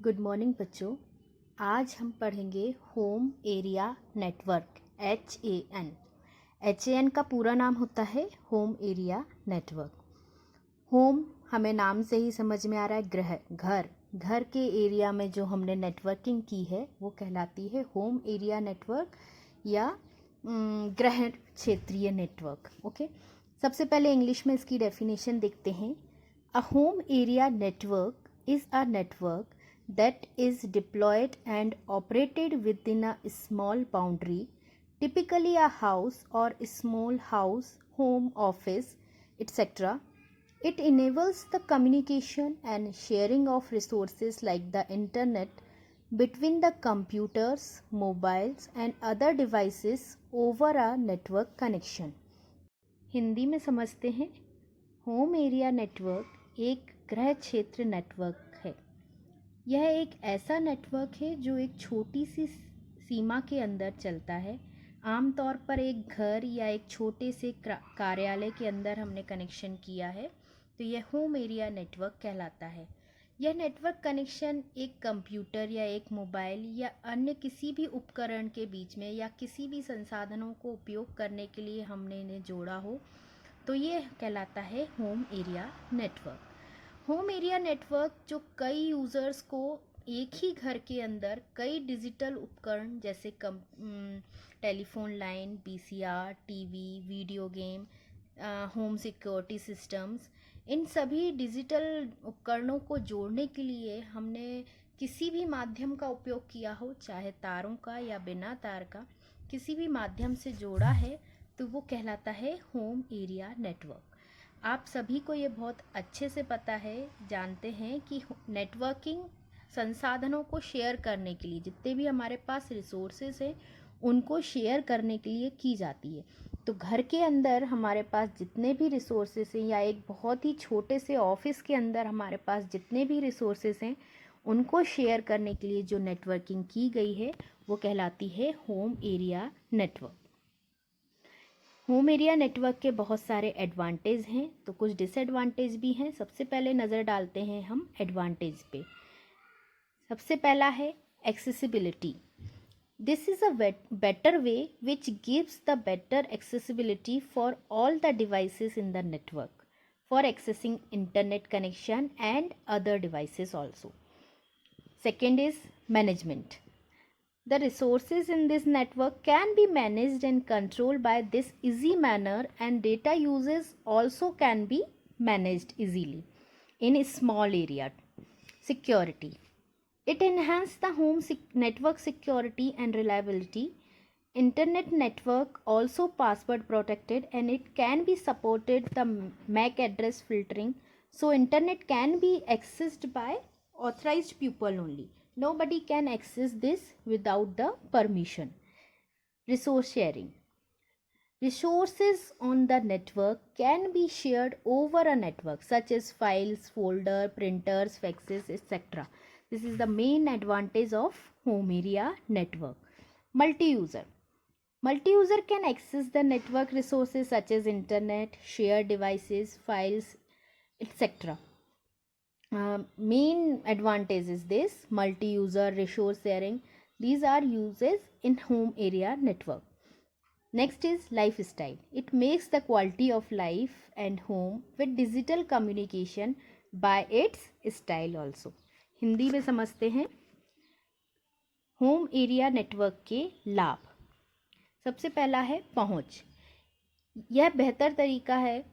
Good morning बच्चों। आज हम पढ़ेंगे होम एरिया नेटवर्क HAN का पूरा नाम होता है होम एरिया नेटवर्क। होम हमें नाम से ही समझ में आ रहा है घर के एरिया में जो हमने नेटवर्किंग की है वो कहलाती है होम एरिया नेटवर्क या गृह क्षेत्रीय नेटवर्क। ओके, सबसे पहले इंग्लिश में इसकी डेफिनेशन देखते हैं। A home area network is a network that is deployed and operated within a small boundary, typically a house or a small house, home, office, etc. It enables the communication and sharing of resources like the internet between the computers, mobiles and other devices over a network connection. Hindi में समझते हैं। Home area network एक गृह क्षेत्र network है। यह एक ऐसा नेटवर्क है जो एक छोटी सी सीमा के अंदर चलता है। आमतौर पर एक घर या एक छोटे से कार्यालय के अंदर हमने कनेक्शन किया है तो यह होम एरिया नेटवर्क कहलाता है। यह नेटवर्क कनेक्शन एक कंप्यूटर या एक मोबाइल या अन्य किसी भी उपकरण के बीच में या किसी भी संसाधनों को उपयोग करने के लिए हमने इन्हें जोड़ा हो तो ये कहलाता है home area network. Home area network जो कई यूज़र्स को एक ही घर के अंदर कई डिजिटल उपकरण जैसे telephone line, PCR, TV, video game, home security systems, इन सभी डिजिटल उपकरणों को जोड़ने के लिए हमने किसी भी माध्यम का उपयोग किया हो, चाहे तारों का या बिना तार का, किसी भी माध्यम से जोड़ा है तो वो कहलाता है होम एरिया नेटवर्क। आप सभी को ये बहुत अच्छे से पता है, जानते हैं कि नेटवर्किंग संसाधनों को शेयर करने के लिए, जितने भी हमारे पास रिसोर्सेज हैं उनको शेयर करने के लिए की जाती है। तो घर के अंदर हमारे पास जितने भी रिसोर्सेज हैं या एक बहुत ही छोटे से ऑफिस के अंदर हमारे पास जितने भी रिसोर्सेज हैं उनको शेयर करने के लिए जो नेटवर्किंग की गई है वो कहलाती है home area network. Home area network के बहुत सारे एडवांटेज हैं तो कुछ डिसएडवांटेज भी हैं। सबसे पहले नज़र डालते हैं हम एडवांटेज पे। सबसे पहला है accessibility. This is a better way which gives the better accessibility for all the devices in the network for accessing internet connection and other devices also. Second is management. The resources in this network can be managed and controlled by this easy manner, and data uses also can be managed easily in a small area. Security. It enhances the home network security and reliability. Internet network also password protected and it can be supported the MAC address filtering, so internet can be accessed by authorized people only. Nobody can access this without the permission. Resource sharing. Resources on the network can be shared over a network such as files, folder, printers, faxes, etc. This is the main advantage of home area network. Multi-user. Multi-user can access the network resources such as internet, shared devices, files, etc. Main advantage is this multi-user resource sharing. These are uses in home area network. Next is lifestyle. It makes the quality of life and home with digital communication by its style also. Hindi में समझते हैं home area network के लाभ। सबसे पहला है पहुंच। यह बेहतर तरीका है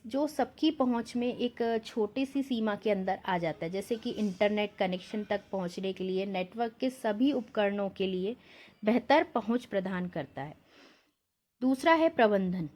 जो सबकी पहुंच में एक छोटी सी सीमा के अंदर आ जाता है, जैसे कि इंटरनेट कनेक्शन तक पहुंचने के लिए नेटवर्क के सभी उपकरणों के लिए बेहतर पहुंच प्रदान करता है। दूसरा है प्रबंधन।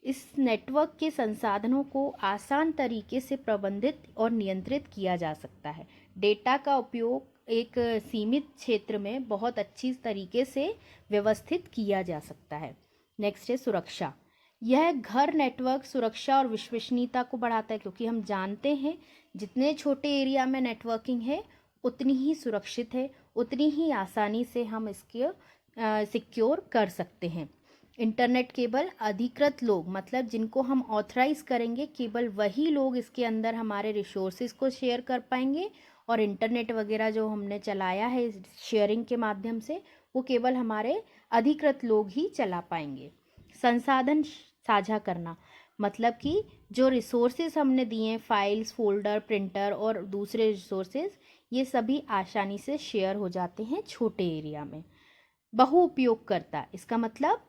इस नेटवर्क के संसाधनों को आसान तरीके से प्रबंधित और नियंत्रित किया जा सकता है। डेटा का उपयोग एक सीमित क्षेत्र में बहुत अच्छी तरीके से व्यवस्थित किया जा सकता है। नेक्स्ट है सुरक्षा। यह घर नेटवर्क सुरक्षा और विश्वसनीयता को बढ़ाता है, क्योंकि हम जानते हैं जितने छोटे एरिया में नेटवर्किंग है उतनी ही सुरक्षित है, उतनी ही आसानी से हम इसके सिक्योर कर सकते हैं। इंटरनेट केवल अधिकृत लोग, मतलब जिनको हम ऑथराइज करेंगे, केवल वही लोग इसके अंदर हमारे रिसोर्सेज को शेयर कर पाएंगे और इंटरनेट वगैरह जो हमने चलाया है शेयरिंग के माध्यम से, वो केवल हमारे अधिकृत लोग ही चला पाएंगे। संसाधन साझा करना मतलब कि जो रिसोर्सेज हमने दिए हैं, फाइल्स, फोल्डर, प्रिंटर और दूसरे रिसोर्सेज, ये सभी आसानी से शेयर हो जाते हैं छोटे एरिया में। बहु उपयोगकर्ता, इसका मतलब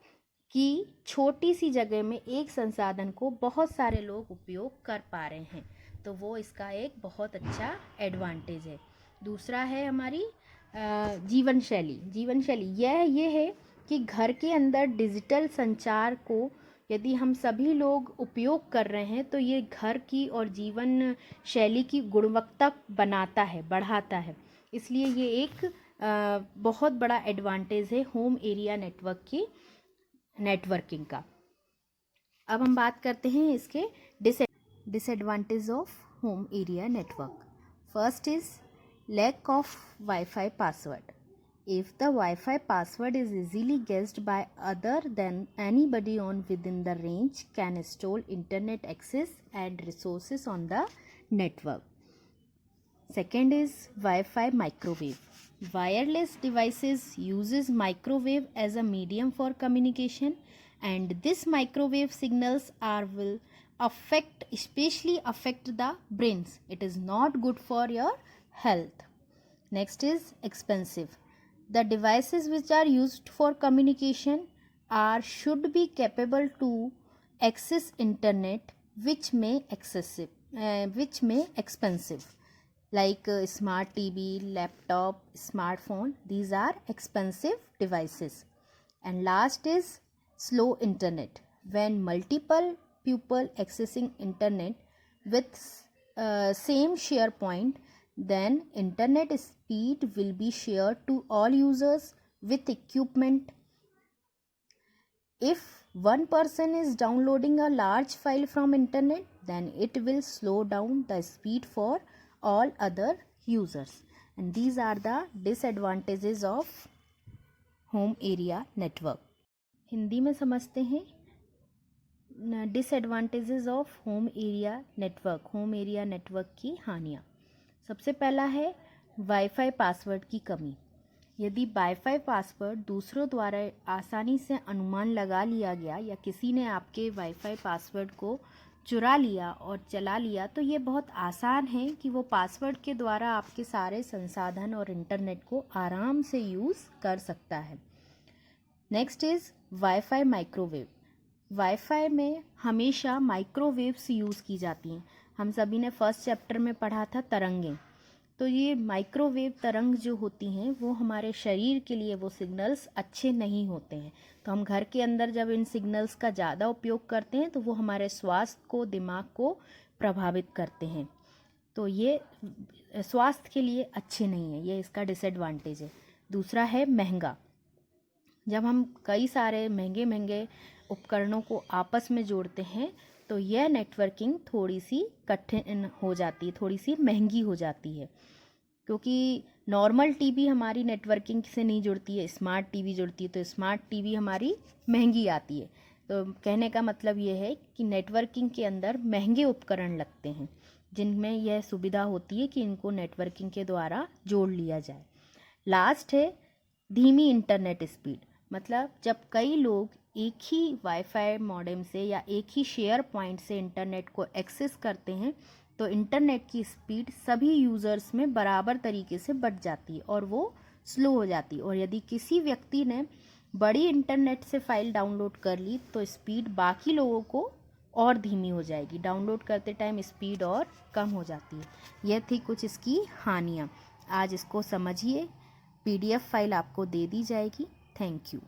कि छोटी सी जगह में एक संसाधन को बहुत सारे लोग उपयोग कर पा रहे हैं, तो वो इसका एक बहुत अच्छा एडवांटेज है। दूसरा है हमारी जीवन शैली ये है कि घर के अंदर डिजिटल संचार को यदि हम सभी लोग उपयोग कर रहे हैं तो ये घर की और जीवन शैली की गुणवत्ता बनाता है, बढ़ाता है। इसलिए ये एक बहुत बड़ा एडवांटेज है होम एरिया नेटवर्किंग का। अब हम बात करते हैं इसके disadvantage of home area network. First is lack of WiFi password. If the Wi-Fi password is easily guessed by other than anybody on within the range can stall internet access and resources on the network. Second is Wi-Fi microwave. Wireless devices uses microwave as a medium for communication, and this microwave signals will especially affect the brains. It is not good for your health. Next is expensive. The devices which are used for communication should be capable to access internet, which may expensive, like smart TV, laptop, smartphone. These are expensive devices. And last is slow internet. When multiple people accessing internet with same share point, then internet speed will be shared to all users with equipment. If one person is downloading a large file from internet, then it will slow down the speed for all other users. And these are the disadvantages of home area network. Hindi में समझते हैं disadvantages of home area network की हानियाँ। सबसे पहला है wifi password की कमी। यदि वाईफाई पासवर्ड दूसरों द्वारा आसानी से अनुमान लगा लिया गया या किसी ने आपके वाईफाई पासवर्ड को चुरा लिया और चला लिया, तो ये बहुत आसान है कि वो पासवर्ड के द्वारा आपके सारे संसाधन और इंटरनेट को आराम से यूज़ कर सकता है। Next is wifi microwave. Wifi में हमेशा माइक्रोवेव्स यूज़ की जाती हैं। हम सभी ने फर्स्ट चैप्टर में पढ़ा था तरंगें। तो ये माइक्रोवेव तरंग जो होती हैं वो हमारे शरीर के लिए वो सिग्नल्स अच्छे नहीं होते हैं। तो हम घर के अंदर जब इन सिग्नल्स का ज़्यादा उपयोग करते हैं तो वो हमारे स्वास्थ्य को, दिमाग को प्रभावित करते हैं। तो ये स्वास्थ्य के लिए अच्छे नहीं है, ये इसका डिसएडवांटेज है। दूसरा है महंगा। जब हम कई सारे महंगे उपकरणों को आपस में जोड़ते हैं तो यह नेटवर्किंग थोड़ी सी कठिन हो जाती है, थोड़ी सी महंगी हो जाती है, क्योंकि नॉर्मल टीवी हमारी नेटवर्किंग से नहीं जुड़ती है, स्मार्ट टीवी जुड़ती है, तो स्मार्ट टीवी हमारी महंगी आती है। तो कहने का मतलब ये है कि नेटवर्किंग के अंदर महंगे उपकरण लगते हैं जिनमें यह सुविधा होती है कि इनको नेटवर्किंग के द्वारा जोड़ लिया जाए। लास्ट है धीमी इंटरनेट स्पीड। मतलब जब कई लोग एक ही वाईफाई मॉडेम से या एक ही शेयर पॉइंट से इंटरनेट को एक्सेस करते हैं तो इंटरनेट की स्पीड सभी यूज़र्स में बराबर तरीके से बढ़ जाती है और वो स्लो हो जाती है। और यदि किसी व्यक्ति ने बड़ी इंटरनेट से फाइल डाउनलोड कर ली तो स्पीड बाकी लोगों को और धीमी हो जाएगी, डाउनलोड करते टाइम स्पीड और कम हो जाती है। यह थी कुछ इसकी हानियाँ। आज इसको समझिए, PDF फाइल आपको दे दी जाएगी। Thank you.